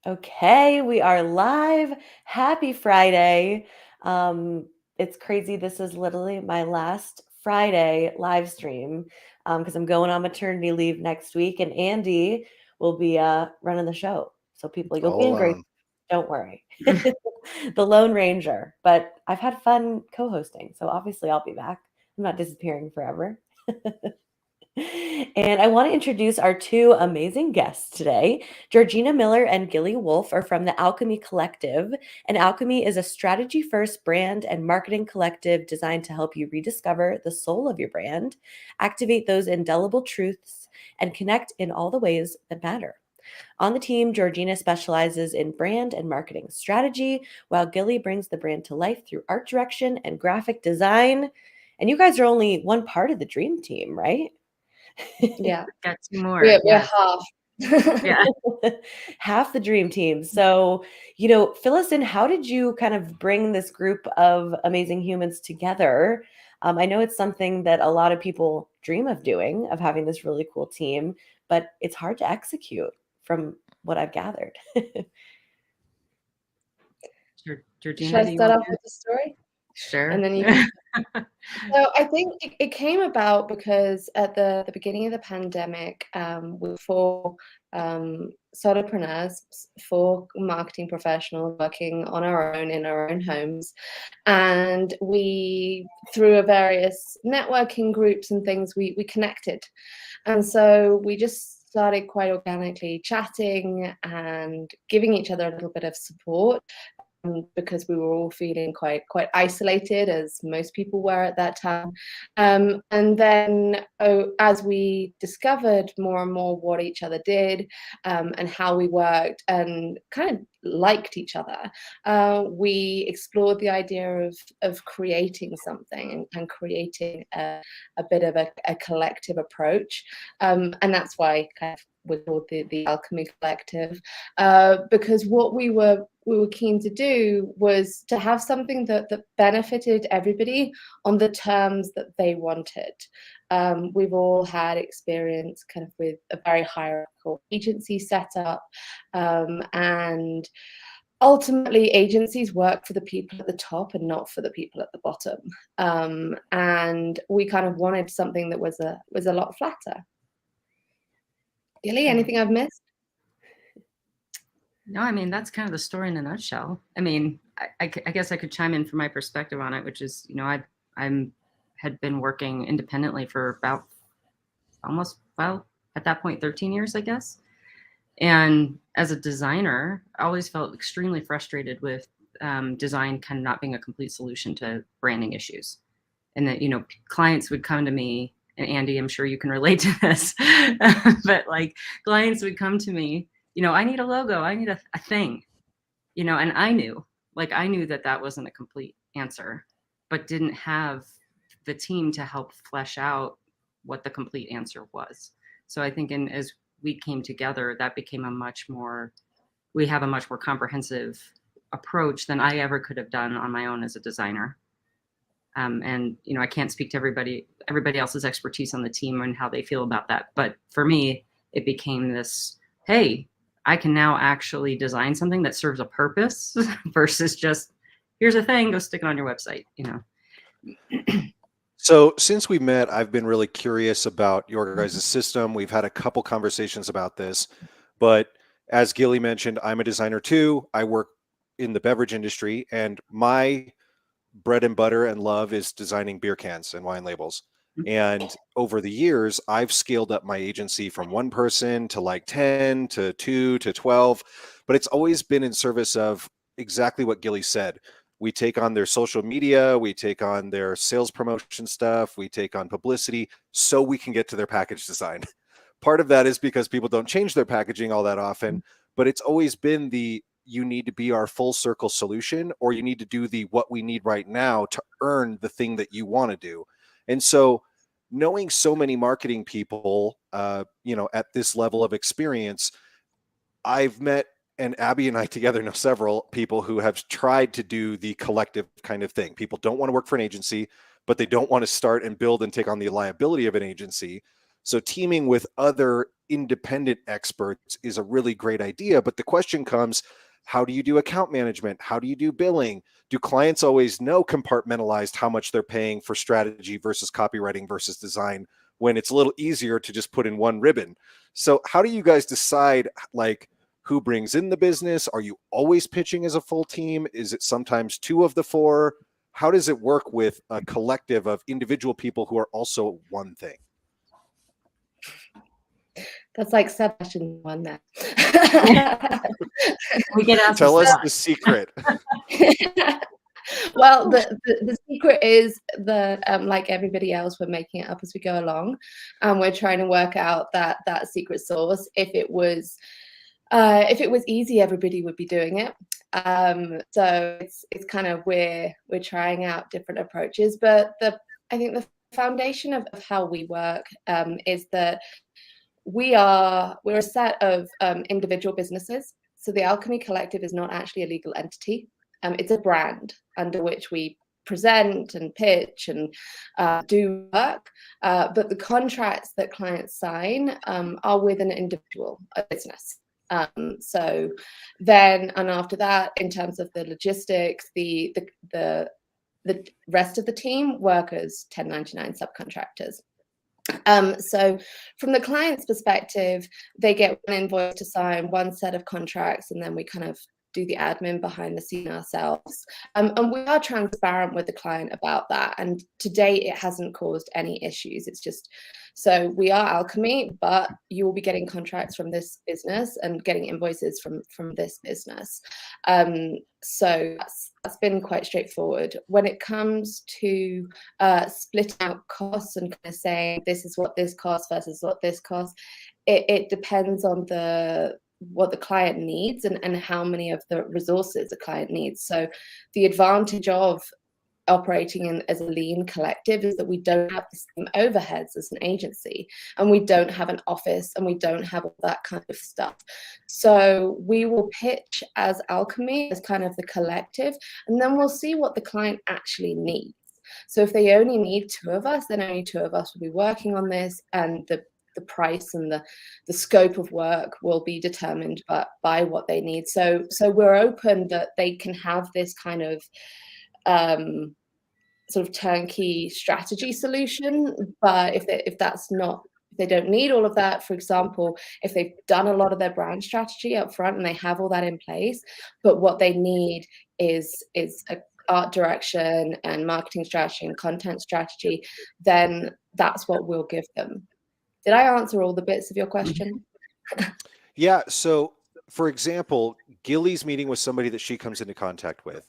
Okay, we are live. Happy Friday. It's crazy. This is literally my last Friday live stream because I'm going on maternity leave next week, and Andy will be running the show. So people, you'll be All in great. alone. Don't worry. The Lone Ranger. But I've had fun co-hosting, so obviously I'll be back. I'm not disappearing forever. And I want to introduce our two amazing guests today. Georgina Miller and Gili Wolf are from the Alchemy Collective. And Alchemy is a strategy first brand and marketing collective designed to help you rediscover the soul of your brand, activate those indelible truths, and connect in all the ways that matter. On the team, Georgina specializes in brand and marketing strategy, while Gili brings the brand to life through art direction and graphic design. And you guys are only one part of the dream team, right? Yeah, Got two more. we're Yes. half. Yeah. Half the dream team. So, fill us in. How did you kind of bring this group of amazing humans together? I know it's something that a lot of people dream of doing, of having this really cool team, but it's hard to execute from what I've gathered. Should Georgina, I do you start want off to? with the story? And Sure. then you can. So I think it came about because at the beginning of the pandemic, we were four solopreneurs, four marketing professionals working on our own in our own homes. And we, through various networking groups and things, we connected. And so we just started quite organically chatting and giving each other a little bit of support because we were all feeling quite isolated, as most people were at that time. And then as we discovered more and more what each other did and how we worked and kind of liked each other, we explored the idea of creating something and creating a bit of a collective approach. And that's why kind of we're called the Alchemy Collective, because what we were keen to do was to have something that benefited everybody on the terms that they wanted. We've all had experience kind of with a very hierarchical agency setup, and ultimately agencies work for the people at the top and not for the people at the bottom. And we kind of wanted something that was a lot flatter. Gili, anything I've missed? No, I mean, that's kind of the story in a nutshell. I mean, I guess I could chime in from my perspective on it, which is, I had been working independently for about at that point, 13 years, I guess. And as a designer, I always felt extremely frustrated with design kind of not being a complete solution to branding issues. And that, clients would come to me, and Andy, I'm sure you can relate to this, but like clients would come to me, I need a logo, I need a thing, and I knew that wasn't a complete answer, but didn't have the team to help flesh out what the complete answer was. So I think as we came together, that became we have a much more comprehensive approach than I ever could have done on my own as a designer. And I can't speak to everybody else's expertise on the team and how they feel about that. But for me, it became this, hey, I can now actually design something that serves a purpose versus just, here's a thing, go stick it on your website, So since we met, I've been really curious about your guys' system. We've had a couple conversations about this, but as Gili mentioned, I'm a designer too. I work in the beverage industry, and my bread and butter and love is designing beer cans and wine labels. And over the years, I've scaled up my agency from one person to like 10 to 2 to 12, but it's always been in service of exactly what Gili said. We take on their social media, we take on their sales promotion stuff, we take on publicity so we can get to their package design. Part of that is because people don't change their packaging all that often, but it's always been you need to be our full circle solution, or you need to do the what we need right now to earn the thing that you want to do. And so knowing so many marketing people, at this level of experience, I've met, and Abby and I together know several people who have tried to do the collective kind of thing. People don't want to work for an agency, but they don't want to start and build and take on the liability of an agency. So teaming with other independent experts is a really great idea. But the question comes, how do you do account management? How do you do billing? Do clients always know compartmentalized how much they're paying for strategy versus copywriting versus design, when it's a little easier to just put in one ribbon? So how do you guys decide, like, who brings in the business? Are you always pitching as a full team? Is it sometimes 2 of the 4? How does it work with a collective of individual people who are also one thing? That's like 7 questions in one there. We get asked Tell this us a lot. the secret. Well, the secret is that, like everybody else, we're making it up as we go along, and we're trying to work out that secret sauce. If it was easy, everybody would be doing it. So it's kind of we're trying out different approaches, but I think the foundation of how we work is that we're a set of individual businesses. So the Alchemy Collective is not actually a legal entity. It's a brand under which we present and pitch and do work. But the contracts that clients sign are with an individual, a business. So then, and after that, in terms of the logistics, the rest of the team work as 1099 subcontractors. So from the client's perspective, they get one invoice to sign, one set of contracts, and then we kind of do the admin behind the scene ourselves. And we are transparent with the client about that. And to date, it hasn't caused any issues. It's just, so we are Alchemy, but you will be getting contracts from this business and getting invoices from this business. So that's been quite straightforward. When it comes to splitting out costs and kind of saying this is what this costs versus what this costs, it depends on what the client needs and how many of the resources the client needs. So the advantage of operating as a lean collective is that we don't have the same overheads as an agency, and we don't have an office, and we don't have all that kind of stuff. So we will pitch as Alchemy, as kind of the collective, and then we'll see what the client actually needs. So if they only need 2 of us, then only 2 of us will be working on this, and the price and the scope of work will be determined by what they need. So we're open that they can have this kind of sort of turnkey strategy solution, but if they don't need all of that, for example, if they've done a lot of their brand strategy up front and they have all that in place, but what they need is a art direction and marketing strategy and content strategy, then that's what we'll give them. Did I answer all the bits of your question? Yeah. So, for example, Gili's meeting with somebody that she comes into contact with.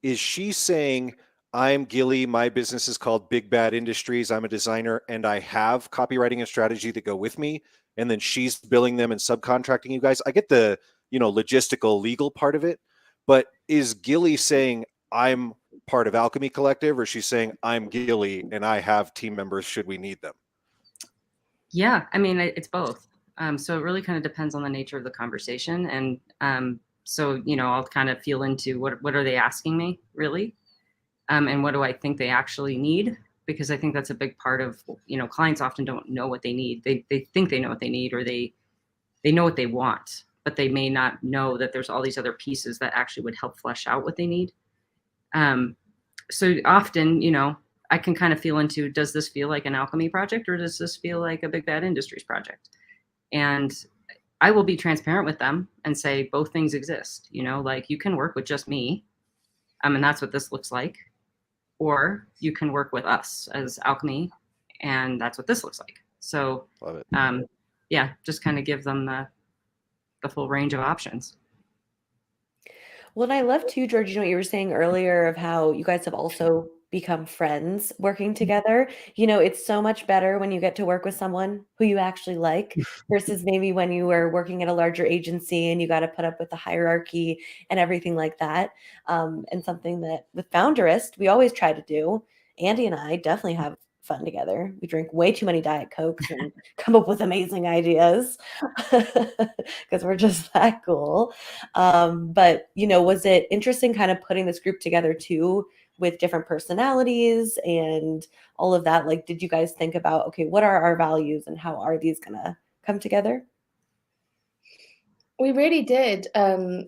Is she saying, I'm Gili, my business is called Big Bad Industries, I'm a designer, and I have copywriting and strategy that go with me, and then she's billing them and subcontracting you guys? I get the, logistical legal part of it, but is Gili saying I'm part of Alchemy Collective, or she's saying I'm Gili and I have team members should we need them? Yeah, I mean, it's both. So it really kind of depends on the nature of the conversation. And so, I'll kind of feel into what are they asking me really? And what do I think they actually need? Because I think that's a big part of, clients often don't know what they need. They think they know what they need, or they know what they want, but they may not know that there's all these other pieces that actually would help flesh out what they need. So often, I can kind of feel into, does this feel like an Alchemy project, or does this feel like a Big Bad Industries project? And I will be transparent with them and say both things exist. Like, you can work with just me, and that's what this looks like, or you can work with us as Alchemy, and that's what this looks like. So, love it. Yeah, just kind of give them the full range of options. Well, and I love too, Georgina, what you were saying earlier of how you guys have also become friends working together. It's so much better when you get to work with someone who you actually like versus maybe when you were working at a larger agency and you got to put up with the hierarchy and everything like that. And something that with Founderist, we always try to do. Andy and I definitely have fun together. We drink way too many Diet Cokes and come up with amazing ideas because we're just that cool. But, was it interesting kind of putting this group together too with different personalities and all of that? Like, did you guys think about, okay, what are our values and how are these going to come together? We really did.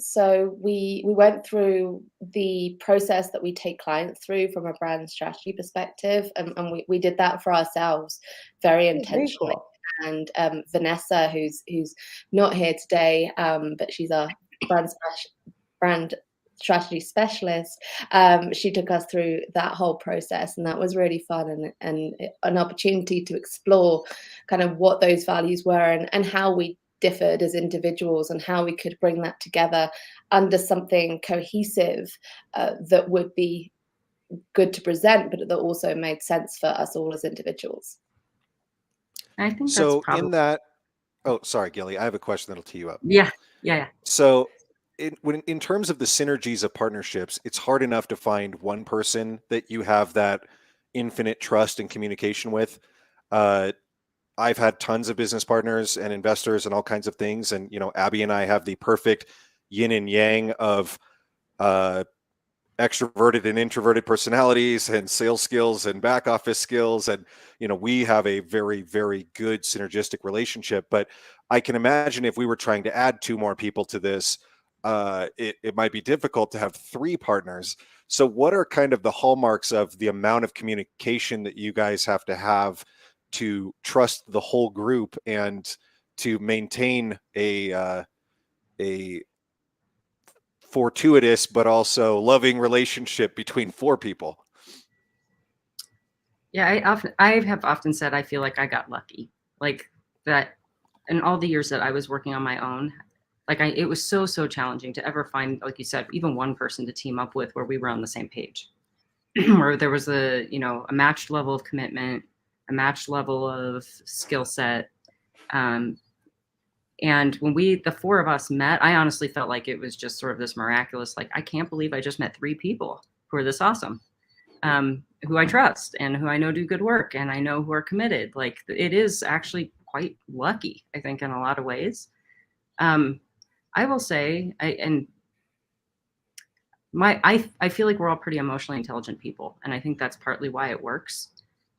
So we went through the process that we take clients through from a brand strategy perspective, and we did that for ourselves very Very intentionally. cool. And Vanessa, who's not here today, but she's our brand strategy specialist, she took us through that whole process, and that was really fun and an opportunity to explore kind of what those values were and how we differed as individuals and how we could bring that together under something cohesive that would be good to present, but that also made sense for us all as individuals. I think that's So probably, in that, oh, sorry, Gilly, I have a question that'll tee you up. yeah. So in terms of the synergies of partnerships, it's hard enough to find one person that you have that infinite trust and communication with. I've had tons of business partners and investors and all kinds of things. And, Abby and I have the perfect yin and yang of extroverted and introverted personalities and sales skills and back office skills. And, we have a very, very good synergistic relationship. But I can imagine if we were trying to add 2 more people to this, it might be difficult to have 3 partners. So what are kind of the hallmarks of the amount of communication that you guys have to trust the whole group and to maintain a fortuitous but also loving relationship between 4 people? Yeah, I have often said I feel like I got lucky, like that in all the years that I was working on my own. Like it was so challenging to ever find, like you said, even one person to team up with where we were on the same page, where there was a matched level of commitment, a matched level of skill set. And when the 4 of us met, I honestly felt like it was just sort of this miraculous, like, I can't believe I just met 3 people who are this awesome, who I trust and who I know do good work and I know who are committed. Like, it is actually quite lucky, I think, in a lot of ways. I will say, I feel like we're all pretty emotionally intelligent people, and I think that's partly why it works.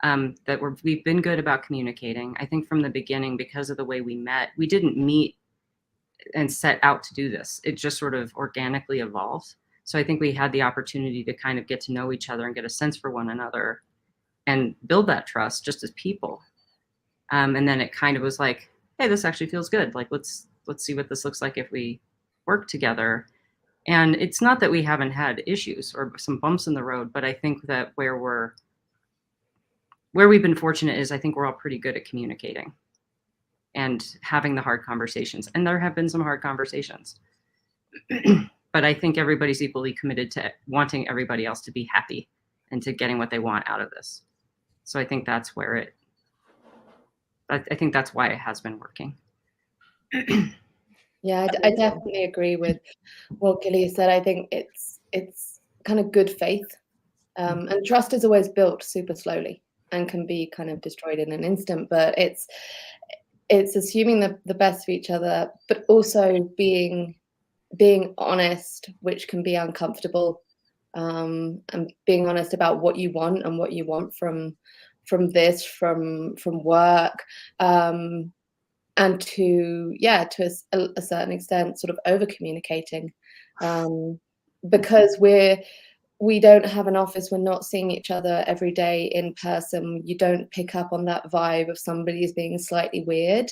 That we've been good about communicating. I think from the beginning, because of the way we met, we didn't meet and set out to do this. It just sort of organically evolved. So I think we had the opportunity to kind of get to know each other and get a sense for one another and build that trust just as people. And then it kind of was like, hey, this actually feels good. Like, let's see what this looks like if we work together. And it's not that we haven't had issues or some bumps in the road, but I think that where we've been fortunate is I think we're all pretty good at communicating and having the hard conversations. And there have been some hard conversations. But I think everybody's equally committed to wanting everybody else to be happy and to getting what they want out of this. So I think that's where I think that's why it has been working. Yeah, I definitely agree with what Gili said. I think it's kind of good faith. And trust is always built super slowly and can be kind of destroyed in an instant, but it's assuming the best for each other, but also being honest, which can be uncomfortable, and being honest about what you want and what you want from work, and to a certain extent sort of over communicating, because we don't have an office, we're not seeing each other every day in person. You don't pick up on that vibe of somebody's being slightly weird.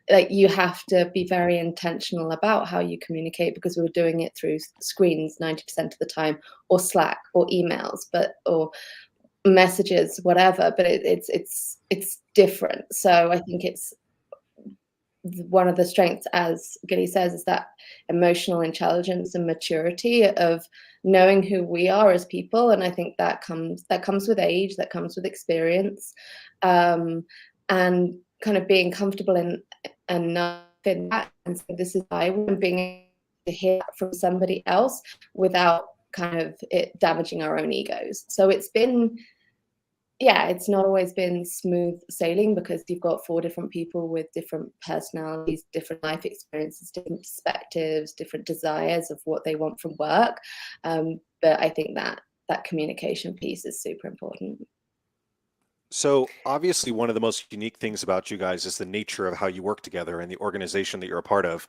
Like, you have to be very intentional about how you communicate, because we're doing it through screens 90% of the time, or Slack or emails, or messages, whatever, but it's different. So I think it's one of the strengths, as Gili says, is that emotional intelligence and maturity of knowing who we are as people. And I think that comes with age, that comes with experience, and kind of being comfortable in that. And so this is why we're being able to hear from somebody else without kind of it damaging our own egos. So it's not always been smooth sailing, because you've got 4 different people with different personalities, different life experiences, different perspectives, different desires of what they want from work. But I think that communication piece is super important. So obviously one of the most unique things about you guys is the nature of how you work together and the organization that you're a part of.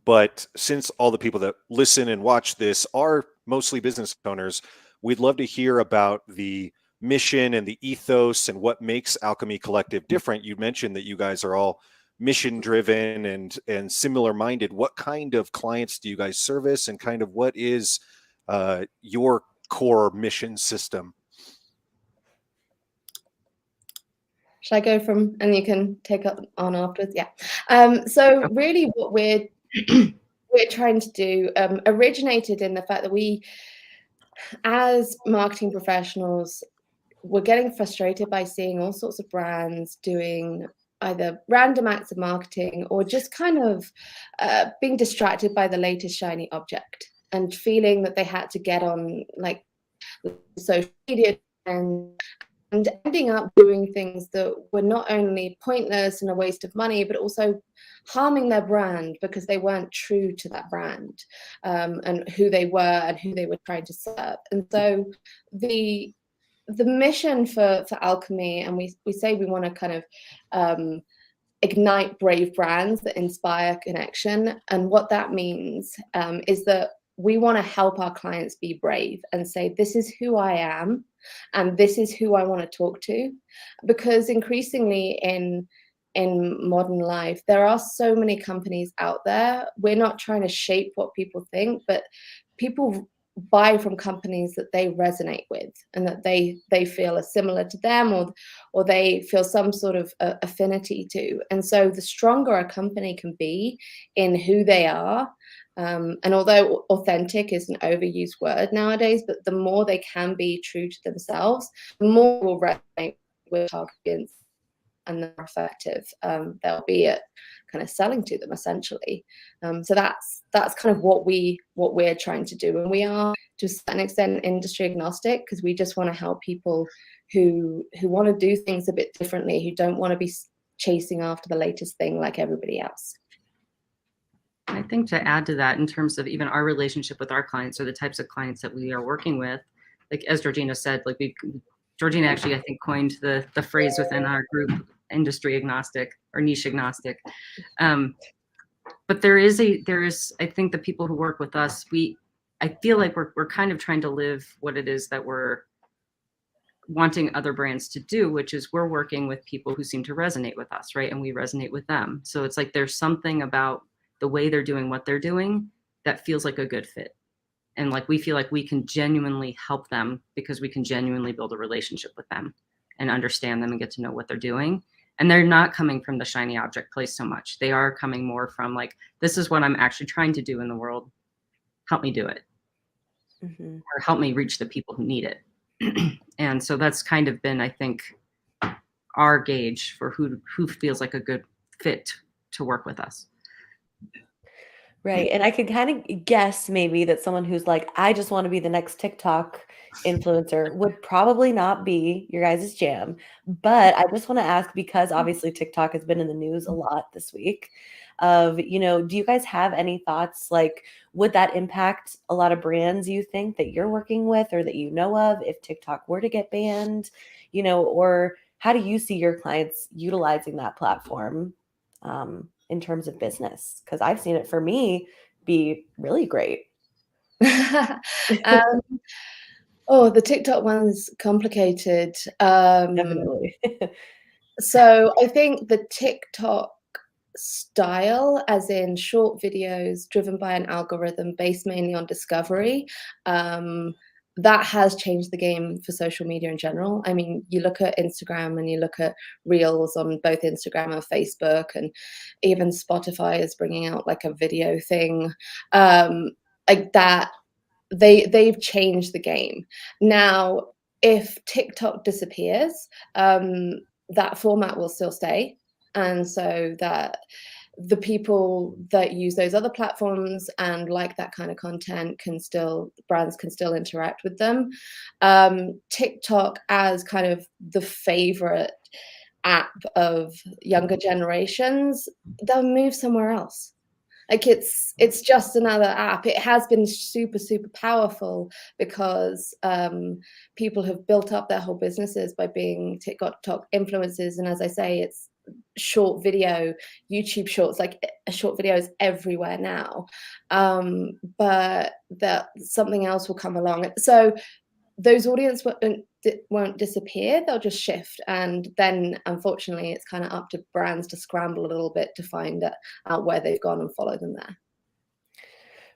But since all the people that listen and watch this are mostly business owners, we'd love to hear about the mission and the ethos and what makes Alchemy Collective different. You mentioned that you guys are all mission driven and similar minded. What kind of clients do you guys service, and kind of what is your core mission system? Should I go from, and you can take up on afterwards? Yeah. So really what we're trying to do originated in the fact that we, as marketing professionals, we're getting frustrated by seeing all sorts of brands doing either random acts of marketing or just kind of being distracted by the latest shiny object and feeling that they had to get on like social media and ending up doing things that were not only pointless and a waste of money, but also harming their brand because they weren't true to that brand and who they were and who they were trying to serve. And so the mission for Alchemy, and we say we want to kind of ignite brave brands that inspire connection. And what that means is that we want to help our clients be brave and say, this is who I am, and this is who I want to talk to. Because increasingly in modern life, there are so many companies out there. We're not trying to shape what people think, but people buy from companies that they resonate with and that they feel are similar to them, or they feel some sort of affinity to. And so the stronger a company can be in who they are, and although authentic is an overused word nowadays, but the more they can be true to themselves, the more will resonate with our audience and the more effective they'll be at kind of selling to them, essentially. So that's kind of what we're trying to do, and we are to a certain extent industry agnostic because we just want to help people who want to do things a bit differently, who don't want to be chasing after the latest thing like everybody else. I think to add to that, in terms of even our relationship with our clients or the types of clients that we are working with, like as Georgina said, like Georgina actually, I think, coined the phrase within our group, industry agnostic or niche agnostic. But there is, I think the people who work with us, I feel like we're kind of trying to live what it is that we're wanting other brands to do, which is we're working with people who seem to resonate with us, right? And we resonate with them. So it's like there's something about the way they're doing what they're doing that feels like a good fit. And like we feel like we can genuinely help them because we can genuinely build a relationship with them and understand them and get to know what they're doing. And they're not coming from the shiny object place so much. They are coming more from like, this is what I'm actually trying to do in the world. Help me do it. Mm-hmm. Or help me reach the people who need it. And so that's kind of been, I think, our gauge for who feels like a good fit to work with us. Right. And I could kind of guess maybe that someone who's like, I just want to be the next TikTok influencer would probably not be your guys' jam. But I just want to ask, because obviously TikTok has been in the news a lot this week, do you guys have any thoughts? Like, would that impact a lot of brands you think that you're working with or that you know of if TikTok were to get banned, or how do you see your clients utilizing that platform? In terms of business, because I've seen it for me be really great. The TikTok one's complicated. Definitely. So I think the TikTok style, as in short videos driven by an algorithm based mainly on discovery, that has changed the game for social media in general. I mean, you look at Instagram and you look at Reels on both Instagram and Facebook, and even Spotify is bringing out like a video thing like that. They've changed the game. Now, if TikTok disappears, that format will still stay. And so that the people that use those other platforms and like that kind of content brands can still interact with them. TikTok as kind of the favorite app of younger generations, they'll move somewhere else. Like it's just another app. It has been super, super powerful because people have built up their whole businesses by being TikTok influencers. And as I say, it's short video, YouTube shorts, like short videos everywhere now. But that something else will come along. So those audience won't disappear, they'll just shift. And then unfortunately it's kind of up to brands to scramble a little bit to find out where they've gone and follow them there.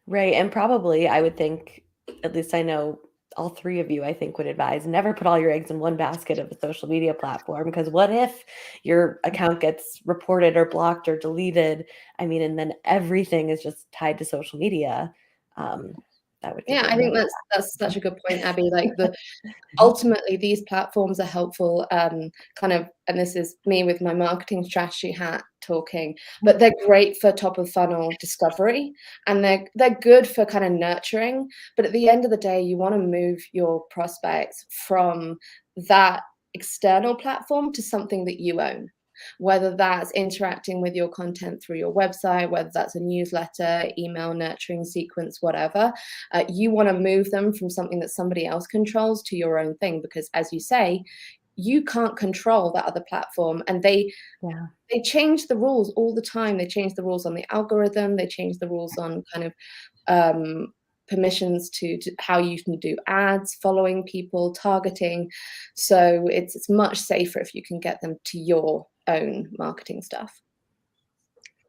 Right. And probably I would think, at least I know all three of you, I think, would advise never put all your eggs in one basket of a social media platform, because what if your account gets reported or blocked or deleted? I mean, and then everything is just tied to social media. That would I think that's such a good point, Abby. Like ultimately these platforms are helpful, kind of, and this is me with my marketing strategy hat talking, but they're great for top of funnel discovery, and they're good for kind of nurturing. But at the end of the day, you want to move your prospects from that external platform to something that you own, whether that's interacting with your content through your website, whether that's a newsletter, email nurturing sequence, whatever. You want to move them from something that somebody else controls to your own thing, because as you say, you can't control that other platform, and they change the rules all the time. They change the rules on the algorithm, they change the rules on kind of permissions to how you can do ads, following people, targeting. So it's much safer if you can get them to your own marketing stuff.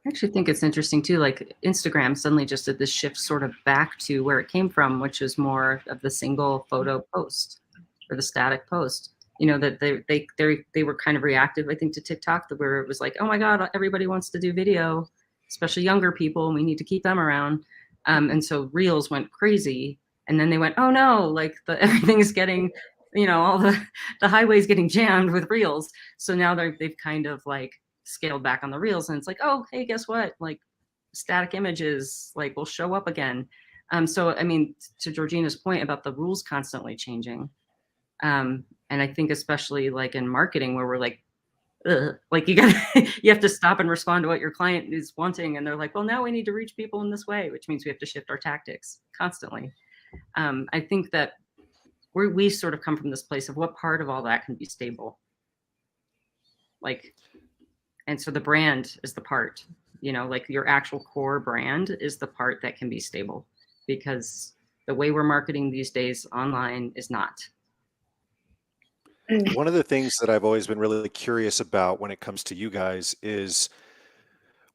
I actually think it's interesting too, like Instagram suddenly just did this shift sort of back to where it came from, which is more of the single photo post or the static post. You know, that they were kind of reactive, I think, to TikTok, where it was like, oh my God, everybody wants to do video, especially younger people, and we need to keep them around. And so Reels went crazy, and then they went, oh no, like everything is getting, you know, all the highways getting jammed with Reels. So now they've kind of like scaled back on the Reels, and it's like, oh, hey, guess what? Like static images like will show up again. So I mean, to Georgina's point about the rules constantly changing. And I think especially like in marketing where we're like, ugh, like you have to stop and respond to what your client is wanting. And they're like, well, now we need to reach people in this way, which means we have to shift our tactics constantly. I think that we sort of come from this place of what part of all that can be stable. Like, and so the brand is the part, you know, like your actual core brand is the part that can be stable, because the way we're marketing these days online is not. One of the things that I've always been really curious about when it comes to you guys is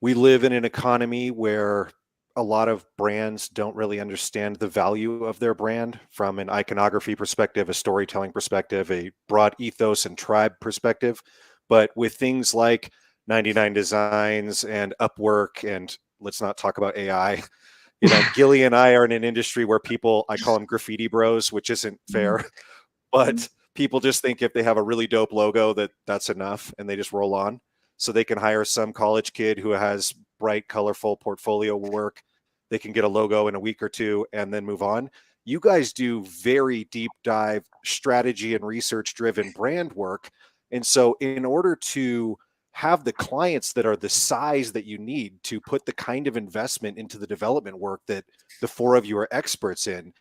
we live in an economy where a lot of brands don't really understand the value of their brand from an iconography perspective, a storytelling perspective, a broad ethos and tribe perspective. But with things like 99 Designs and Upwork, and let's not talk about AI, you know, Gili and I are in an industry where people, I call them graffiti bros, which isn't fair, but people just think if they have a really dope logo that's enough, and they just roll on. So they can hire some college kid who has bright, colorful portfolio work. They can get a logo in a week or two and then move on. You guys do very deep dive strategy and research driven brand work. And so in order to have the clients that are the size that you need to put the kind of investment into the development work that the four of you are experts in,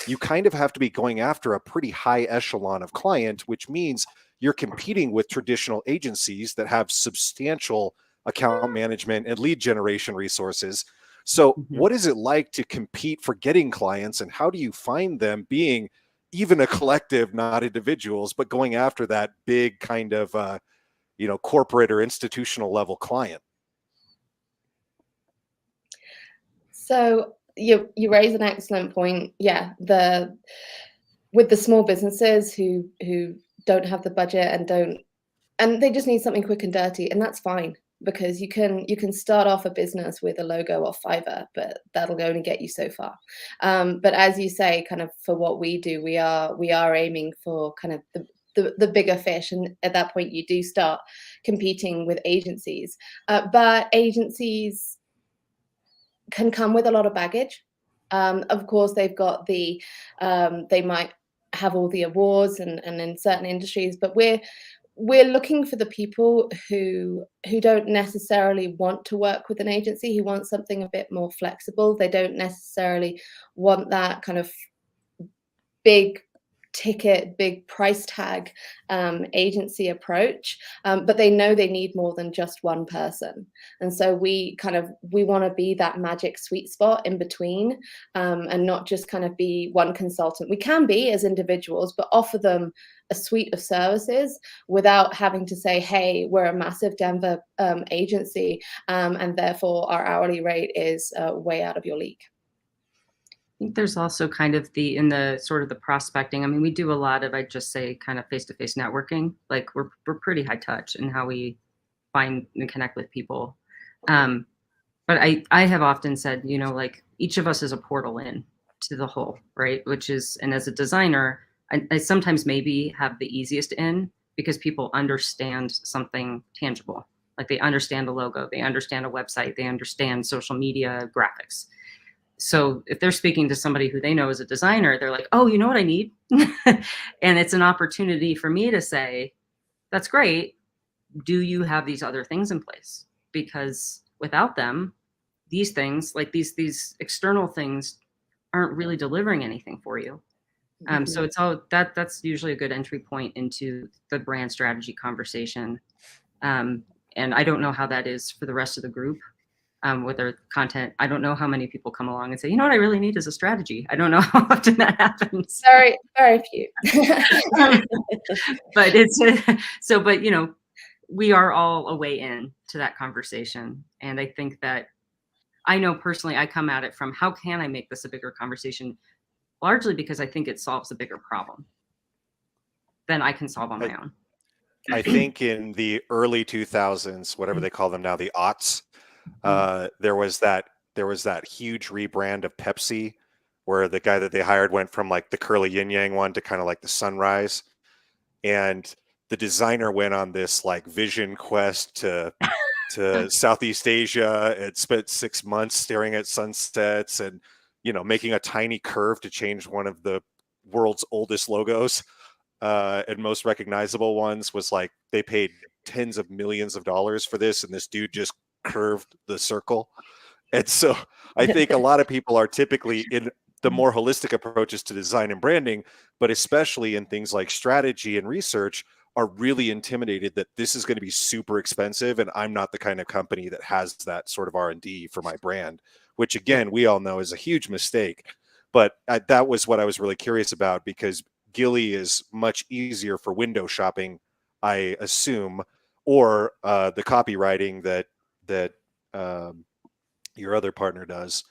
you kind of have to be going after a pretty high echelon of client, which means you're competing with traditional agencies that have substantial account management and lead generation resources. So what is it like to compete for getting clients, and how do you find them, being even a collective, not individuals, but going after that big kind of, you know, corporate or institutional level client? So you raise an excellent point. Yeah, with the small businesses who don't have the budget and they just need something quick and dirty, and that's fine, because you can start off a business with a logo off Fiverr, but that'll only get you so far. But as you say, kind of for what we do, we are aiming for kind of the bigger fish, and at that point you do start competing with agencies. But agencies can come with a lot of baggage. Of course, they've got they might have all the awards and in certain industries, but we're looking for the people who don't necessarily want to work with an agency, who want something a bit more flexible. They don't necessarily want that kind of big ticket, big price tag agency approach, but they know they need more than just one person. And so we want to be that magic sweet spot in between, and not just kind of be one consultant. We can be as individuals, but offer them a suite of services without having to say, hey, we're a massive Denver agency, and therefore our hourly rate is way out of your league. I think there's also kind of in the sort of the prospecting. I mean, we do a lot of, I'd just say, kind of face-to-face networking. Like we're pretty high touch in how we find and connect with people. But I have often said, you know, like each of us is a portal in to the whole, right? Which is, and as a designer, I sometimes maybe have the easiest in because people understand something tangible. Like they understand a logo, they understand a website, they understand social media graphics. So if they're speaking to somebody who they know is a designer, they're like, oh, you know what I need? And it's an opportunity for me to say, that's great. Do you have these other things in place? Because without them, these things, like these external things, aren't really delivering anything for you. So it's all that's usually a good entry point into the brand strategy conversation. And I don't know how that is for the rest of the group. With their content, I don't know how many people come along and say, you know what I really need is a strategy. I don't know how often that happens. Very, very few. But but you know, we are all a way in to that conversation. And I think that I know personally, I come at it from how can I make this a bigger conversation? Largely because I think it solves a bigger problem than I can solve on my own. I think in the early 2000s, whatever they call them now, the aughts, there was that huge rebrand of Pepsi where the guy that they hired went from like the curly yin yang one to kind of like the sunrise, and the designer went on this like vision quest to Southeast Asia and spent 6 months staring at sunsets and, you know, making a tiny curve to change one of the world's oldest logos, and most recognizable ones. Was like they paid tens of millions of dollars for this, and this dude just curved the circle. And so I think a lot of people are typically in the more holistic approaches to design and branding, but especially in things like strategy and research, are really intimidated that this is going to be super expensive and I'm not the kind of company that has that sort of R&D for my brand, which again we all know is a huge mistake. But that was what I was really curious about, because Gili is much easier for window shopping, I assume, or the copywriting that your other partner does,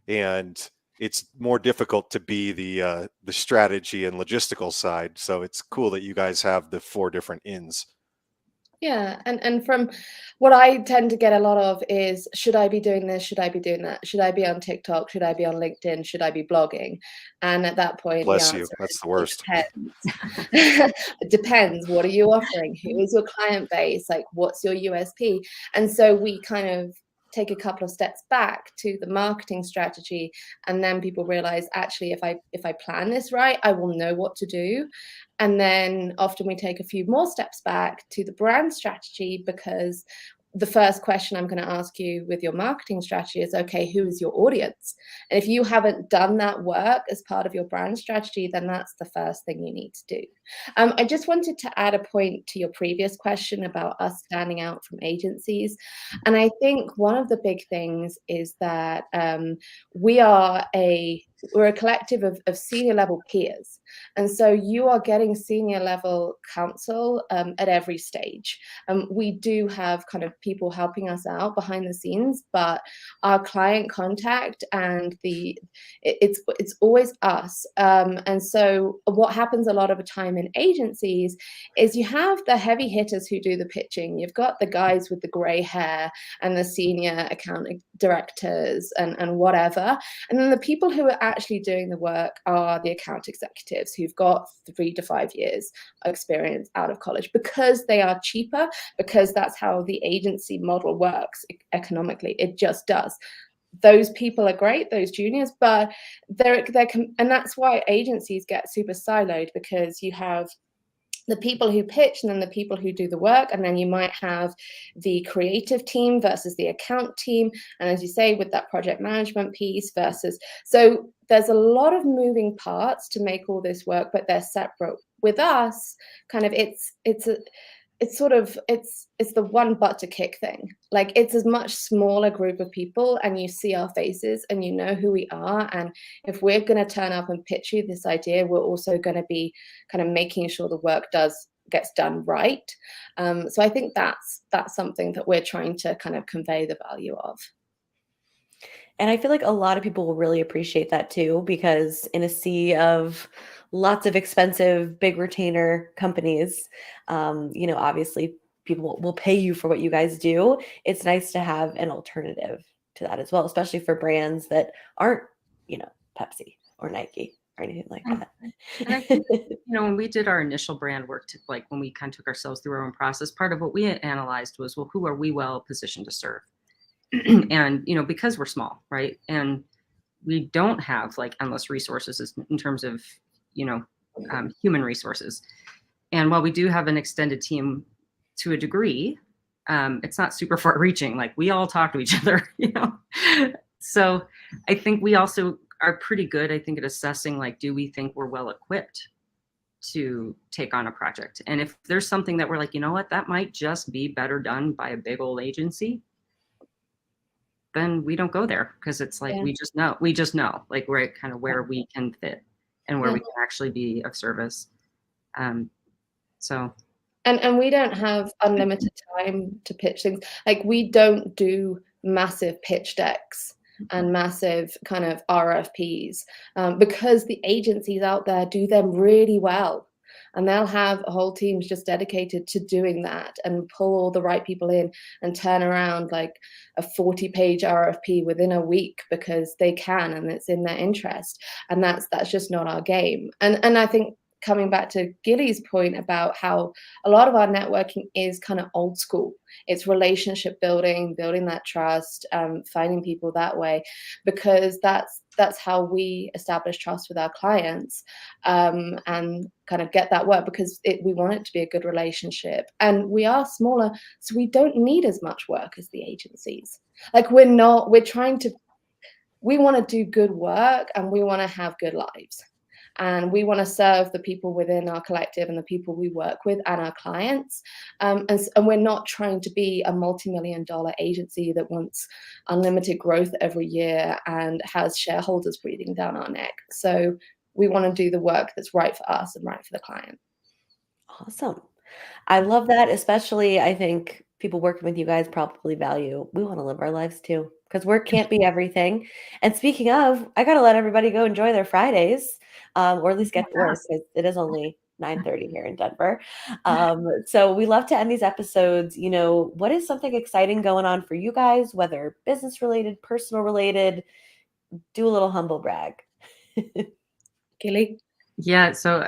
and it's more difficult to be the strategy and logistical side. So it's cool that you guys have the 4 different ins. Yeah, and from what I tend to get a lot of is, should I be doing this? Should I be doing that? Should I be on TikTok? Should I be on LinkedIn? Should I be blogging? And at that point, Bless the you. answer That's is, the worst. it depends. It depends. What are you offering? Who is your client base? Like, what's your USP? And so we kind of take a couple of steps back to the marketing strategy, and then people realize, actually, if I plan this right, I will know what to do. And then often we take a few more steps back to the brand strategy, because the first question I'm going to ask you with your marketing strategy is, okay, who is your audience? And if you haven't done that work as part of your brand strategy, then that's the first thing you need to do. I just wanted to add a point to your previous question about us standing out from agencies. And I think one of the big things is that we're a collective of senior level peers. And so you are getting senior level counsel at every stage. We do have kind of people helping us out behind the scenes, but our client contact and it's always us. And so what happens a lot of the time in agencies is you have the heavy hitters who do the pitching. You've got the guys with the gray hair and the senior account directors and whatever. And then the people who are actually doing the work are the account executives who've got 3 to 5 years experience out of college, because they are cheaper, because that's how the agency model works economically. It just does. Those people are great, those juniors, but and that's why agencies get super siloed, because you have the people who pitch and then the people who do the work, and then you might have the creative team versus the account team, and as you say, with that project management piece versus, so there's a lot of moving parts to make all this work, but they're separate. With us, kind of it's the one butt to kick thing. Like, it's a much smaller group of people, and you see our faces and you know who we are, and if we're going to turn up and pitch you this idea, we're also going to be kind of making sure the work gets done right. So I think that's something that we're trying to kind of convey the value of. And I feel like a lot of people will really appreciate that too, because in a sea of lots of expensive big retainer companies, obviously people will pay you for what you guys do. It's nice to have an alternative to that as well, especially for brands that aren't, Pepsi or Nike or anything like that. And I think, when we did our initial brand work, when we kind of took ourselves through our own process, part of what we analyzed was, well, who are we well positioned to serve? And, because we're small, right? And we don't have like endless resources in terms of, human resources. And while we do have an extended team to a degree, it's not super far reaching. Like, we all talk to each other, So I think we also are pretty good, I think, at assessing, like, do we think we're well equipped to take on a project? And if there's something that we're like, you know what, that might just be better done by a big old agency, then we don't go there, because it's like, we just know like we're kind of where we can fit and where we can actually be of service. So. And we don't have unlimited time to pitch things. Like, we don't do massive pitch decks and massive kind of RFPs, because the agencies out there do them really well. And they'll have whole teams just dedicated to doing that and pull all the right people in and turn around like a 40-page RFP within a week, because they can and it's in their interest. And that's just not our game. And I think, coming back to Gili's point about how a lot of our networking is kind of old school. It's relationship building that trust, finding people that way, because that's how we establish trust with our clients, and kind of get that work, because we want it to be a good relationship. And we are smaller, so we don't need as much work as the agencies. Like, we want to do good work, and we want to have good lives. And we want to serve the people within our collective and the people we work with and our clients. And we're not trying to be a multi-million-dollar agency that wants unlimited growth every year and has shareholders breathing down our neck. So we want to do the work that's right for us and right for the client. Awesome. I love that. Especially, I think people working with you guys probably value, we want to live our lives too, because work can't be everything. And speaking of, I got to let everybody go enjoy their Fridays, or at least get to work, because it is only 9:30 here in Denver. So we love to end these episodes. What is something exciting going on for you guys, whether business related, personal related? Do a little humble brag. Gili? Yeah, so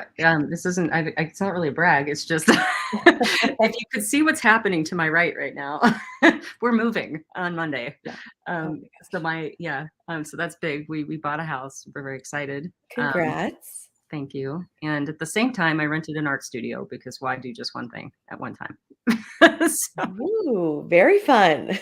this isn't, it's not really a brag. It's just, if you could see what's happening to my right now, we're moving on Monday. Yeah. So that's big. We bought a house. We're very excited. Congrats. Thank you. And at the same time, I rented an art studio, because why do just one thing at one time? Ooh, very fun.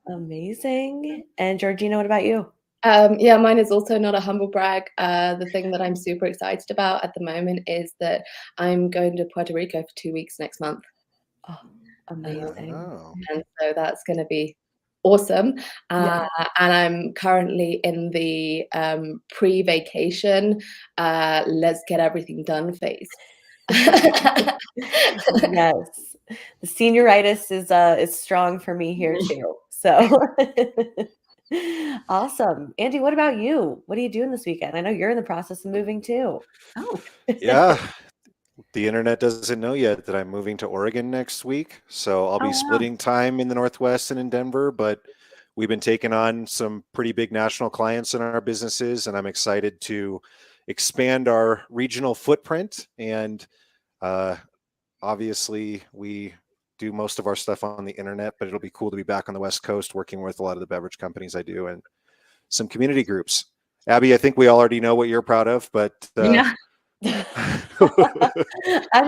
Amazing. And Georgina, what about you? Yeah, mine is also not a humble brag. The thing that I'm super excited about at the moment is that I'm going to Puerto Rico for 2 weeks next month. Oh, amazing. And so that's going to be awesome. Yeah. And I'm currently in the pre-vacation, let's get everything done phase. Yes. The senioritis is strong for me here too. So awesome. Andy, what about you? What are you doing this weekend? I know you're in the process of moving too. Oh. Yeah. The internet doesn't know yet that I'm moving to Oregon next week. So I'll be splitting time in the Northwest and in Denver, but we've been taking on some pretty big national clients in our businesses, and I'm excited to expand our regional footprint. And obviously we do most of our stuff on the internet, but it'll be cool to be back on the West Coast working with a lot of the beverage companies I do and some community groups. Abby, I think we all already know what you're proud of, but I'm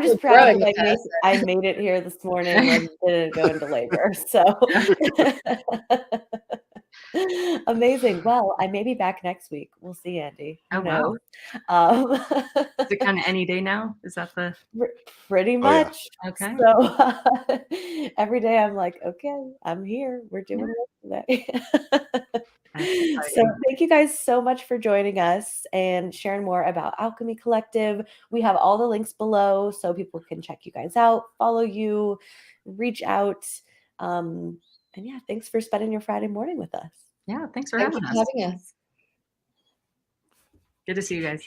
just You're proud growing that a person. I made it here this morning and didn't go into labor. So amazing. Well, I may be back next week. We'll see, Andy. Who Oh, wow. knows? Um, Is it kind of any day now? Is that the pretty Oh, yeah. much. okay? So every day I'm like, okay, I'm here. We're doing work today. That's So exciting. thank you guys so much for joining us and sharing more about Alchemy Collective. We have all the links below so people can check you guys out, follow you, reach out. And yeah, thanks for spending your Friday morning with us. Yeah, thanks for Thank you having for us. having us. Good to see you guys.